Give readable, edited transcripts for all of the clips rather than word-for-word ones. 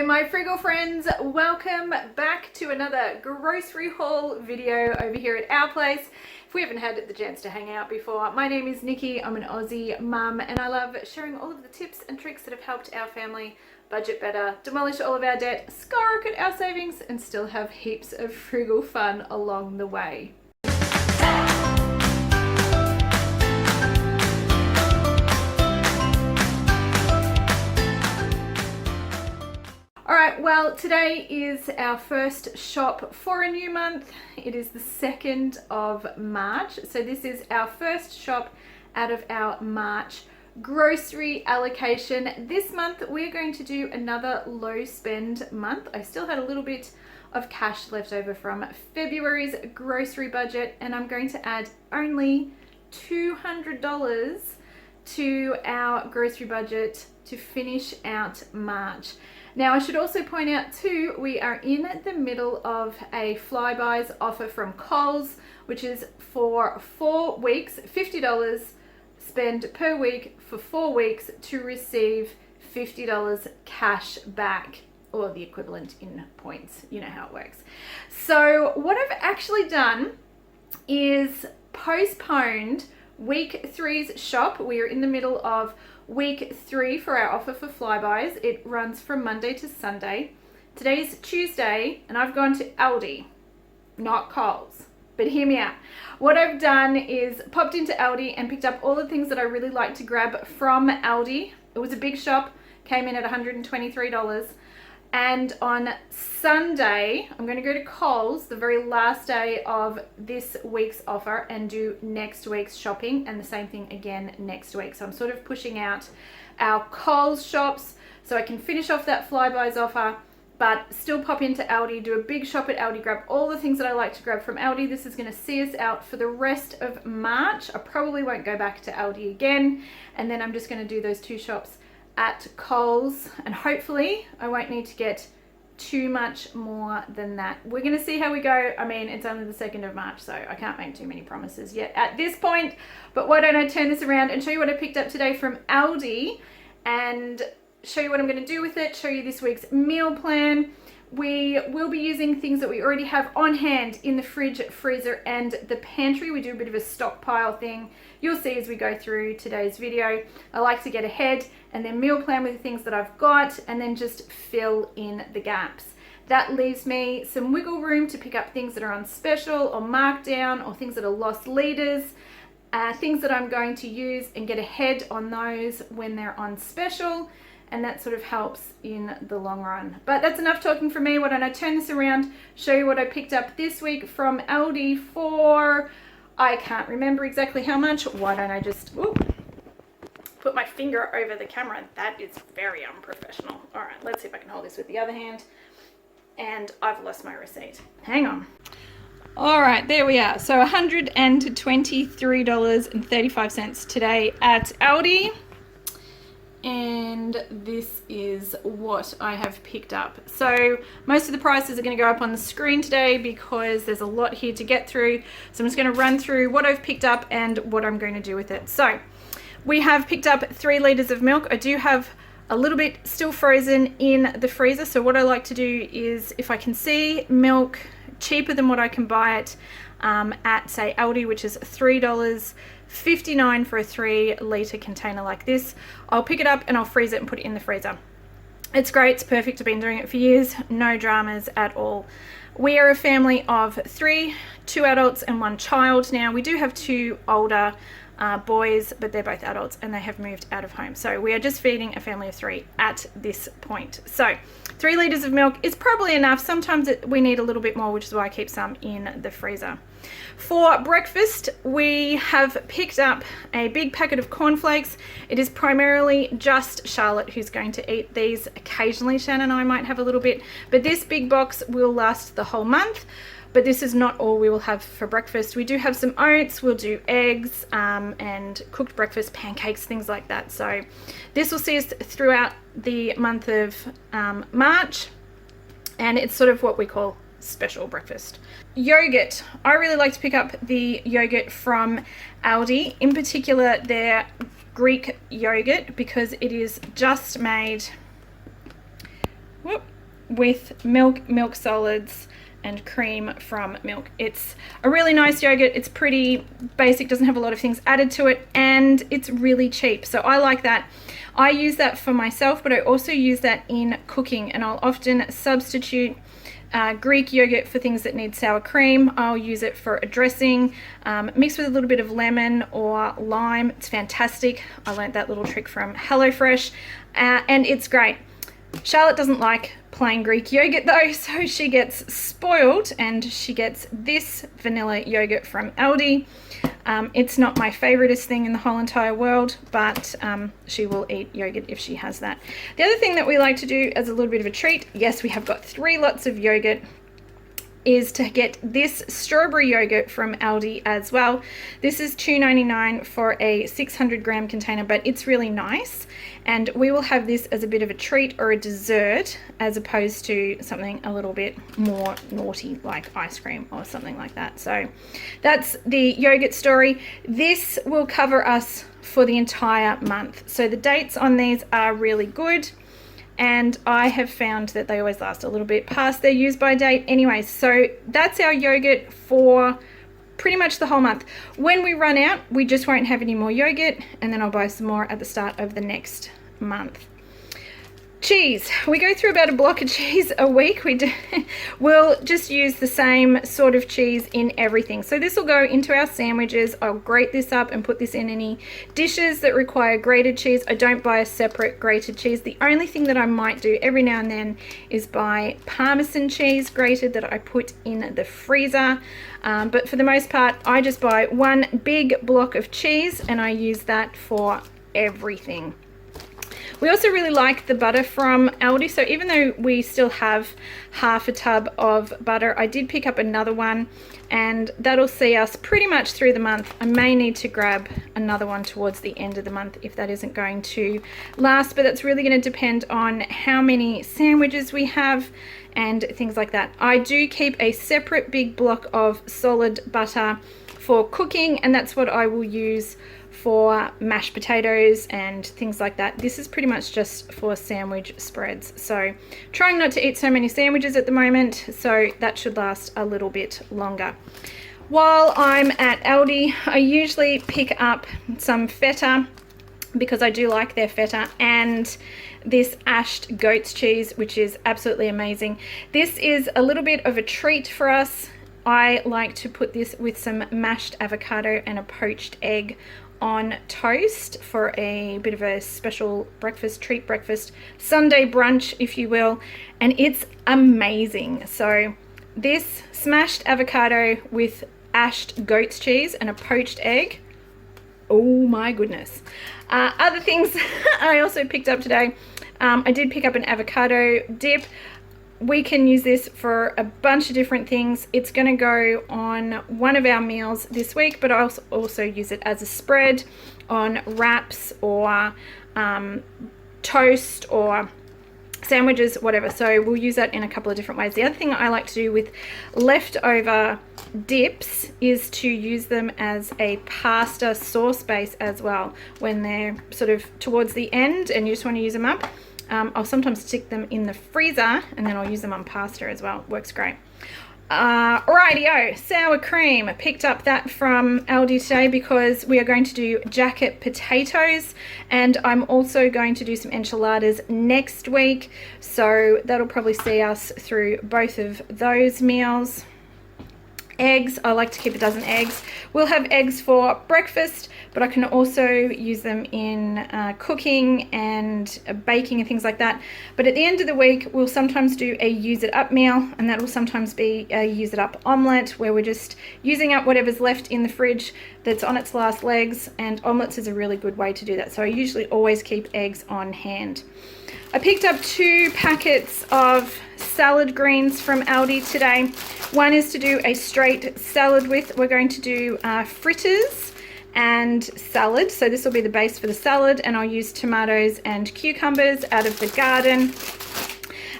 my Frugal friends, welcome back to another grocery haul video over here at our place. If we haven't had the chance to hang out before, my name is Nikki, I'm an Aussie mum, and I love sharing all of the tips and tricks that have helped our family budget better, demolish all of our debt, skyrocket our savings, and still have heaps of frugal fun along the way. Alright, well, today is our first shop for a new month. It is the 2nd of March. So this is our first shop out of our March grocery allocation. This month we're going to do another low spend month. I still had a little bit of cash left over from February's grocery budget, and I'm going to add only $200 to our grocery budget to finish out March. Now, I should also point out too, we are in the middle of a Flybuys offer from Coles, which is for 4 weeks, $50 spend per week for 4 weeks to receive $50 cash back, or the equivalent in points. You know how it works. So what I've actually done is postponed week 3's shop. We are in the middle of week 3 for our offer for Flybuys. It runs from Monday to Sunday. Today's Tuesday, and I've gone to Aldi, not Coles. But hear me out. What I've done is popped into Aldi and picked up all the things that I really like to grab from Aldi. It was a big shop, came in at $123. And on Sunday, I'm going to go to Coles, the very last day of this week's offer, and do next week's shopping, and the same thing again next week. So I'm sort of pushing out our Coles shops so I can finish off that Flybuys offer, but still pop into Aldi, do a big shop at Aldi, grab all the things that I like to grab from Aldi. This is going to see us out for the rest of March. I probably won't go back to Aldi again, and then I'm just going to do those 2 shops at Coles, and hopefully I won't need to get too much more than that. We're going to see how we go. I mean, it's only the 2nd of March, so I can't make too many promises yet at this point, but why don't I turn this around and show you what I picked up today from Aldi and show you what I'm going to do with it, show you this week's meal plan. We will be using things that we already have on hand in the fridge, freezer, and the pantry. We do a bit of a stockpile thing. You'll see as we go through today's video. I like to get ahead and then meal plan with the things that I've got and then just fill in the gaps. That leaves me some wiggle room to pick up things that are on special or markdown, or things that are lost leaders, things that I'm going to use and get ahead on those when they're on special. And that sort of helps in the long run. But that's enough talking from me. Why don't I turn this around, show you what I picked up this week from Aldi for, I can't remember exactly how much. Why don't I just put my finger over the camera? That is very unprofessional. All right, let's see if I can hold this with the other hand. And I've lost my receipt. Hang on. All right, there we are. So $123.35 today at Aldi. And this is what I have picked up. So most of the prices are going to go up on the screen today because there's a lot here to get through. So I'm just going to run through what I've picked up and what I'm going to do with it. So we have picked up 3 liters of milk. I do have a little bit still frozen in the freezer. So what I like to do is, if I can see milk cheaper than what I can buy it at, say, Aldi, which is $3.59 for a 3-litre container like this, I'll pick it up and I'll freeze it and put it in the freezer. It's great, it's perfect. I've been doing it for years, no dramas at all. We are a family of 3, 2 adults and 1 child. Now, we do have 2 older boys, but they're both adults and they have moved out of home. So we are just feeding a family of 3 at this point. So 3 liters of milk is probably enough. Sometimes we need a little bit more, which is why I keep some in the freezer. For breakfast, we have picked up a big packet of cornflakes. It is primarily just Charlotte who's going to eat these. Occasionally Shannon and I might have a little bit, but this big box will last the whole month. But this is not all we will have for breakfast. We do have some oats, we'll do eggs and cooked breakfast, pancakes, things like that. So this will see us throughout the month of March, and it's sort of what we call special breakfast. Yogurt. I really like to pick up the yogurt from Aldi, in particular their Greek yogurt, because it is just made with milk solids, and cream from milk. It's a really nice yogurt. It's pretty basic, doesn't have a lot of things added to it, and it's really cheap. So I like that. I use that for myself, but I also use that in cooking, and I'll often substitute Greek yogurt for things that need sour cream. I'll use it for a dressing, mixed with a little bit of lemon or lime. It's fantastic. I learned that little trick from HelloFresh, and it's great. Charlotte doesn't like plain Greek yogurt though, so she gets spoiled and she gets this vanilla yogurt from Aldi. It's not my favoritist thing in the whole entire world, but she will eat yogurt if she has that. The other thing that we like to do as a little bit of a treat, yes, we have got 3 lots of yogurt, is to get this strawberry yogurt from Aldi as well. This is $2.99 for a 600 gram container, but it's really nice, and we will have this as a bit of a treat or a dessert as opposed to something a little bit more naughty like ice cream or something like that. So that's the yogurt story. This will cover us for the entire month. So the dates on these are really good, and I have found that they always last a little bit past their use by date anyway. So that's our yogurt for pretty much the whole month. When we run out, we just won't have any more yogurt, and then I'll buy some more at the start of the next month. Cheese. We go through about a block of cheese a week. We'll just use the same sort of cheese in everything. So this will go into our sandwiches. I'll grate this up and put this in any dishes that require grated cheese. I don't buy a separate grated cheese. The only thing that I might do every now and then is buy Parmesan cheese grated that I put in the freezer. But for the most part, I just buy one big block of cheese and I use that for everything. We also really like the butter from Aldi, so even though we still have half a tub of butter, I did pick up another one, and that'll see us pretty much through the month. I may need to grab another one towards the end of the month if that isn't going to last, but that's really going to depend on how many sandwiches we have and things like that. I do keep a separate big block of solid butter for cooking, and that's what I will use for mashed potatoes and things like that. This is pretty much just for sandwich spreads. So trying not to eat so many sandwiches at the moment, so that should last a little bit longer. While I'm at Aldi, I usually pick up some feta because I do like their feta, and this ashed goat's cheese, which is absolutely amazing. This is a little bit of a treat for us. I like to put this with some mashed avocado and a poached egg on toast for a bit of a special breakfast, treat breakfast, Sunday brunch, if you will, and it's amazing. So this smashed avocado with ashed goat's cheese and a poached egg, oh my goodness. Other things I also picked up today, I did pick up an avocado dip. We can use this for a bunch of different things. It's going to go on one of our meals this week, but I also use it as a spread on wraps or toast or sandwiches, whatever. So we'll use that in a couple of different ways. The other thing I like to do with leftover dips is to use them as a pasta sauce base as well when they're sort of towards the end and you just want to use them up. I'll sometimes stick them in the freezer and then I'll use them on pasta as well. Works great. Rightio, sour cream. I picked up that from Aldi today because we are going to do jacket potatoes, and I'm also going to do some enchiladas next week. So that'll probably see us through both of those meals. Eggs, I like to keep a dozen eggs. We'll have eggs for breakfast, but I can also use them in cooking and baking and things like that. But at the end of the week, we'll sometimes do a use it up meal, and that will sometimes be a use it up omelette, where we're just using up whatever's left in the fridge that's on its last legs, and omelettes is a really good way to do that. So I usually always keep eggs on hand. I picked up 2 packets of salad greens from Aldi today. One is to do a straight salad with. We're going to do fritters and salad. So this will be the base for the salad, and I'll use tomatoes and cucumbers out of the garden.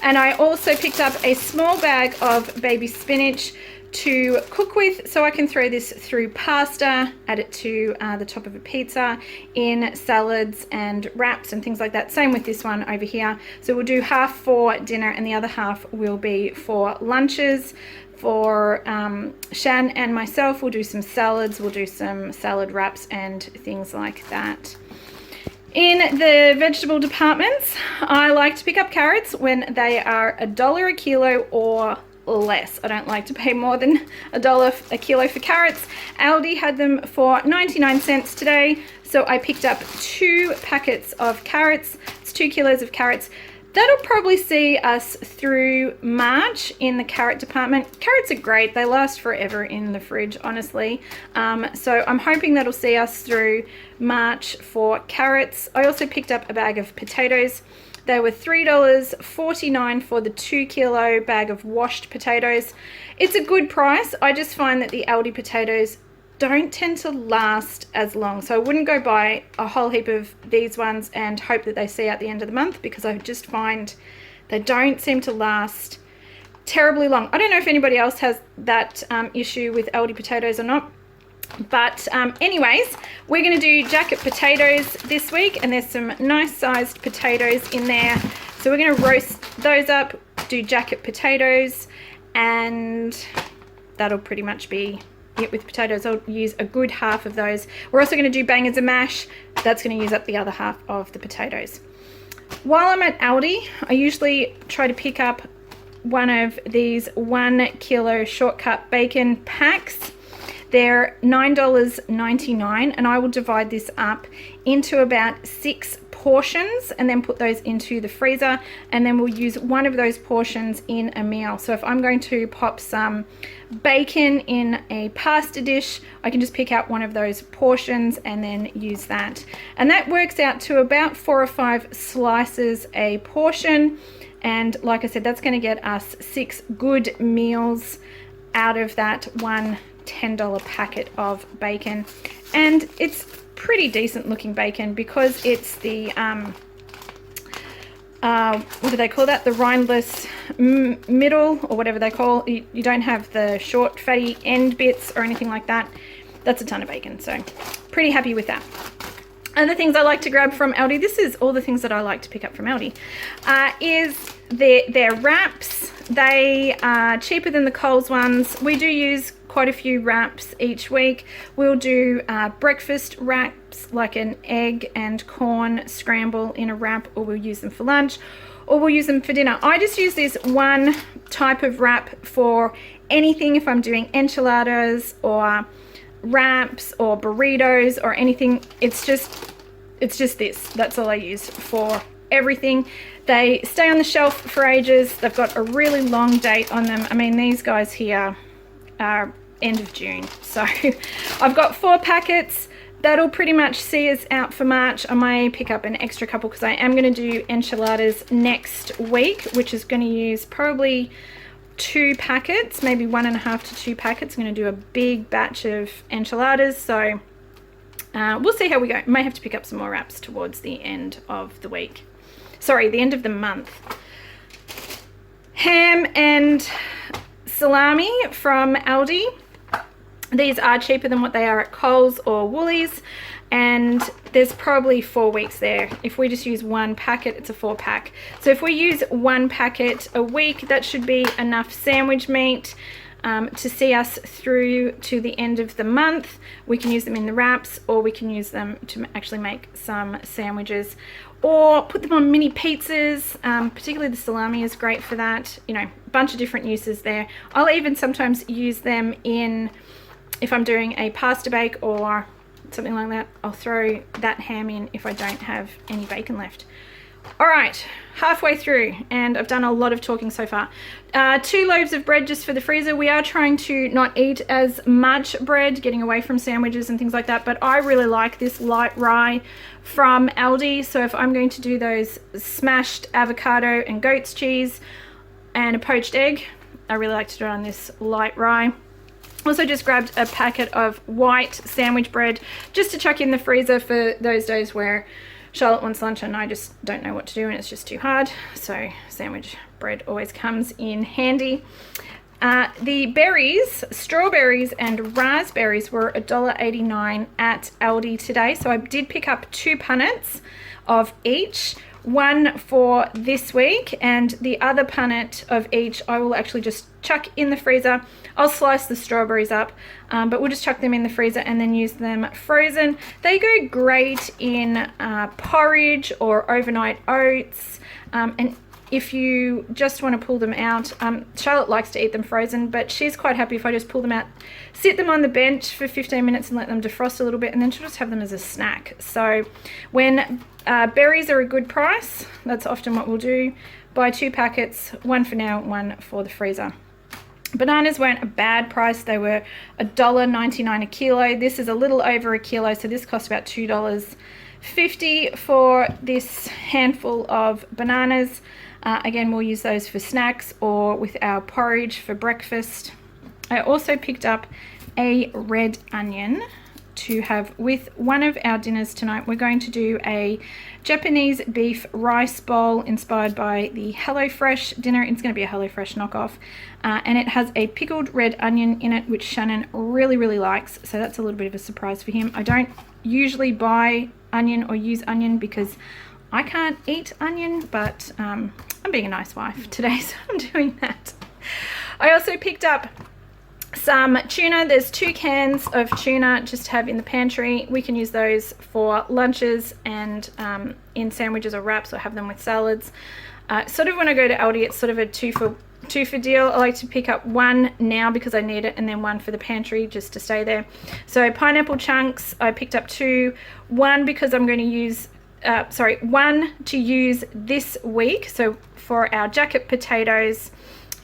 And I also picked up a small bag of baby spinach to cook with, so I can throw this through pasta, add it to the top of a pizza, in salads and wraps and things like that. Same with this one over here. So we'll do half for dinner and the other half will be for lunches. For Shan and myself, we'll do some salads, we'll do some salad wraps and things like that. In the vegetable departments, I like to pick up carrots when they are $1 a kilo or less. I don't like to pay more than $1 a kilo for carrots. Aldi had them for 99 cents today, so I picked up 2 packets of carrots. It's 2 kilos of carrots. That'll probably see us through March in the carrot department. Carrots are great. They last forever in the fridge, honestly. So I'm hoping that'll see us through March for carrots. I also picked up a bag of potatoes. They were $3.49 for the 2 kilo bag of washed potatoes. It's a good price. I just find that the Aldi potatoes don't tend to last as long, so I wouldn't go buy a whole heap of these ones and hope that they see out the end of the month, because I just find they don't seem to last terribly long. I don't know if anybody else has that issue with Aldi potatoes or not, but anyways, we're going to do jacket potatoes this week, and there's some nice sized potatoes in there, so we're going to roast those up, do jacket potatoes, and that'll pretty much be it with potatoes. I'll use a good half of those. We're also going to do bangers and mash. That's going to use up the other half of the potatoes. While I'm at Aldi, I usually try to pick up one of these 1 kilo shortcut bacon packs. They're $9.99, and I will divide this up into about 6 portions and then put those into the freezer, and then we'll use one of those portions in a meal. So if I'm going to pop some bacon in a pasta dish, I can just pick out one of those portions and then use that, and that works out to about 4 or 5 slices a portion. And like I said, that's going to get us 6 good meals out of that one $10 packet of bacon. And it's pretty decent looking bacon because it's the what do they call that, the rindless middle, or whatever they call it. You don't have the short fatty end bits or anything like that. That's a ton of bacon, so pretty happy with that. Other things I like to grab from Aldi, this is all the things that I like to pick up from Aldi, is their wraps. They are cheaper than the Coles ones. We do use quite a few wraps each week. We'll do breakfast wraps, like an egg and corn scramble in a wrap, or we'll use them for lunch, or we'll use them for dinner. I just use this one type of wrap for anything. If I'm doing enchiladas or wraps or burritos or anything, it's just this. That's all I use for everything. They stay on the shelf for ages. They've got a really long date on them. I mean, these guys here are end of June, so I've got 4 packets. That'll pretty much see us out for March. I may pick up an extra couple because I am going to do enchiladas next week, which is going to use probably 2 packets, maybe 1.5 to 2 packets. I'm going to do a big batch of enchiladas, so we'll see how we go. May have to pick up some more wraps towards the end of the week. Sorry, the end of the month. Ham and salami from Aldi. These are cheaper than what they are at Coles or Woolies, and there's probably 4 weeks there. If we just use 1 packet, it's a 4-pack. So if we use 1 packet a week, that should be enough sandwich meat to see us through to the end of the month. We can use them in the wraps, or we can use them to actually make some sandwiches, or put them on mini pizzas. Particularly the salami is great for that. You know, a bunch of different uses there. I'll even sometimes use them in, if I'm doing a pasta bake or something like that, I'll throw that ham in if I don't have any bacon left. All right, halfway through, and I've done a lot of talking so far. 2 loaves of bread just for the freezer. We are trying to not eat as much bread, getting away from sandwiches and things like that, but I really like this light rye from Aldi. So if I'm going to do those smashed avocado and goat's cheese and a poached egg, I really like to do it on this light rye. Also just grabbed a packet of white sandwich bread just to chuck in the freezer for those days where Charlotte wants lunch and I just don't know what to do and it's just too hard. So sandwich bread always comes in handy. The berries, strawberries and raspberries were $1.89 at Aldi today. So I did pick up 2 punnets of each, one for this week and the other punnet of each I will actually just chuck in the freezer. I'll slice the strawberries up, but we'll just chuck them in the freezer and then use them frozen. They go great in porridge or overnight oats, and if you just want to pull them out, Charlotte likes to eat them frozen, but she's quite happy if I just pull them out, sit them on the bench for 15 minutes and let them defrost a little bit, and then she'll just have them as a snack. So when berries are a good price, that's often what we'll do. Buy 2 packets, one for now, one for the freezer. Bananas weren't a bad price. They were $1.99 a kilo. This is a little over a kilo, so this cost about $2.50 for this handful of bananas. Again, we'll use those for snacks or with our porridge for breakfast. I also picked up a red onion to have with one of our dinners tonight. We're going to do a Japanese beef rice bowl inspired by the HelloFresh dinner. It's going to be a HelloFresh knockoff, and it has a pickled red onion in it, which Shannon really, really likes. So that's a little bit of a surprise for him. I don't usually buy onion or use onion because I can't eat onion, but I'm being a nice wife today, so I'm doing that. I also picked up some tuna. There's 2 cans of tuna just to have in the pantry. We can use those for lunches and in sandwiches or wraps, or have them with salads. Sort of when I go to Aldi, it's sort of a two for deal. I like to pick up 1 now because I need it, and then 1 for the pantry just to stay there. So pineapple chunks, I picked up 2. 1 because I'm going to use 1 to use this week, so for our jacket potatoes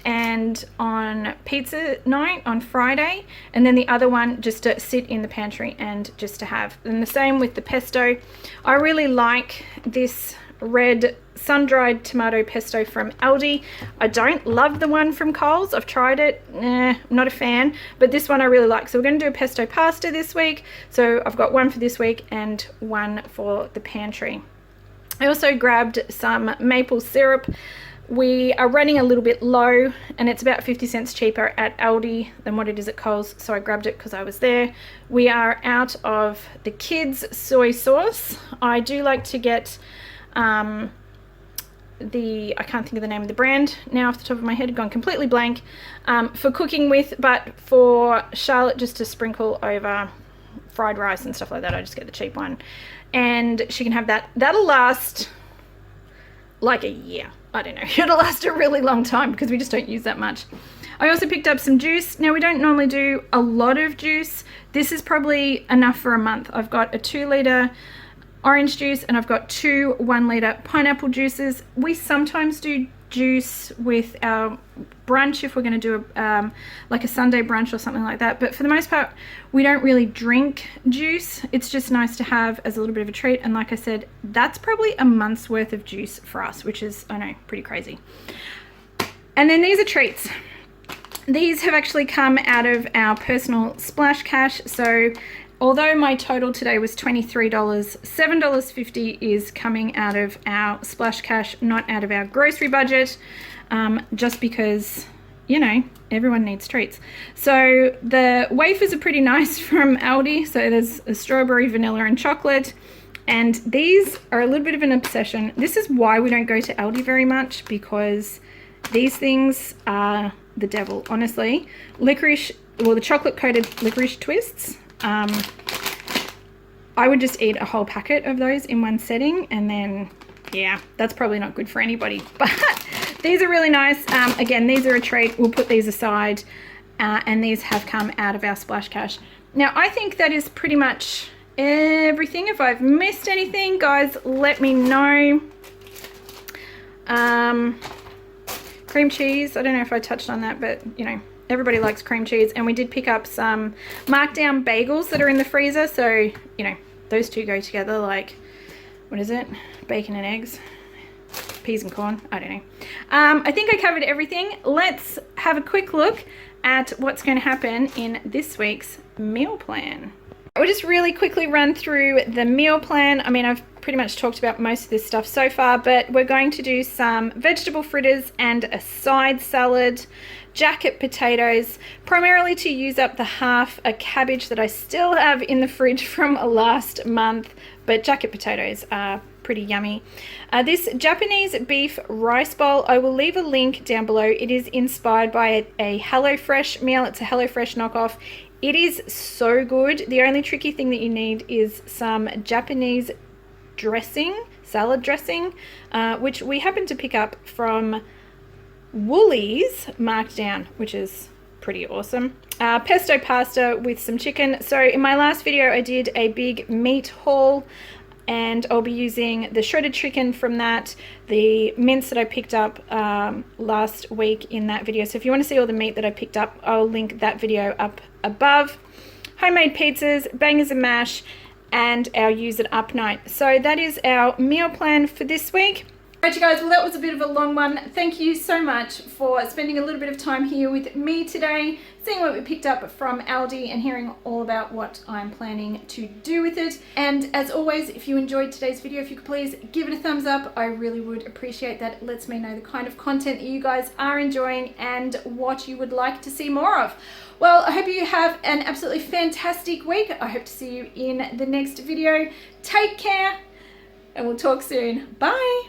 and on pizza night on Friday, and then the other one just to sit in the pantry and just to have. And the same with the pesto. I really like this red sun-dried tomato pesto from Aldi. I don't love the one from Coles. I've tried it, I'm not a fan, but this one I really like. So we're going to do a pesto pasta this week. So I've got 1 for this week and 1 for the pantry. I also grabbed some maple syrup. We are running a little bit low, and it's about 50 cents cheaper at Aldi than what it is at Coles, so I grabbed it because I was there. We are out of the kids' soy sauce. I do like to get I can't think of the name of the brand now off the top of my head, gone completely blank, for cooking with, but for Charlotte just to sprinkle over fried rice and stuff like that, I just get the cheap one, and she can have that. That'll last like a year. I don't know, it'll last a really long time because we just don't use that much. I also picked up some juice. Now, we don't normally do a lot of juice. This is probably enough for a month. I've got a 2-litre orange juice and I've got 2 1-litre pineapple juices. We sometimes do juice with our brunch if we're going to do like a Sunday brunch or something like that, but for the most part we don't really drink juice. It's just nice to have as a little bit of a treat, and like I said, that's probably a month's worth of juice for us, which is, I know, pretty crazy. And then these are treats. These have actually come out of our personal splash cash. So although my total today was $23, $7.50 is coming out of our splash cash, not out of our grocery budget, just because, you know, everyone needs treats. So the wafers are pretty nice from Aldi. So there's a strawberry, vanilla and chocolate. And these are a little bit of an obsession. This is why we don't go to Aldi very much, because these things are the devil, honestly. Licorice, well, the chocolate coated licorice twists. I would just eat a whole packet of those in one setting, and then, yeah, that's probably not good for anybody. But these are really nice. Again, these are a treat. We'll put these aside, and these have come out of our splash cash. Now, I think that is pretty much everything. If I've missed anything, guys, let me know. Cream cheese, I don't know if I touched on that, but, you know, everybody likes cream cheese, and we did pick up some markdown bagels that are in the freezer, so, you know, those two go together like, what is it? Bacon and eggs, peas and corn, I don't know. I think I covered everything. Let's have a quick look at what's going to happen in this week's meal plan. We'll just really quickly run through the meal plan. I mean, I've pretty much talked about most of this stuff so far, but we're going to do some vegetable fritters and a side salad, jacket potatoes, primarily to use up the half a cabbage that I still have in the fridge from last month, but jacket potatoes are pretty yummy. This Japanese beef rice bowl, I will leave a link down below. It is inspired by a HelloFresh meal. It's a HelloFresh knockoff. It is so good. The only tricky thing that you need is some Japanese dressing, salad dressing, which we happen to pick up from Woolies marked down, which is pretty awesome. Pesto pasta with some chicken. So in my last video I did a big meat haul, and I'll be using the shredded chicken from that, the mince that I picked up last week in that video. So if you want to see all the meat that I picked up, I'll link that video up above. Homemade pizzas, bangers and mash, and our use it up night. So that is our meal plan for this week. Alright you guys, well that was a bit of a long one. Thank you so much for spending a little bit of time here with me today, seeing what we picked up from Aldi and hearing all about what I'm planning to do with it. And as always, if you enjoyed today's video, if you could please give it a thumbs up, I really would appreciate that. It lets me know the kind of content that you guys are enjoying and what you would like to see more of. Well, I hope you have an absolutely fantastic week. I hope to see you in the next video. Take care and we'll talk soon. Bye.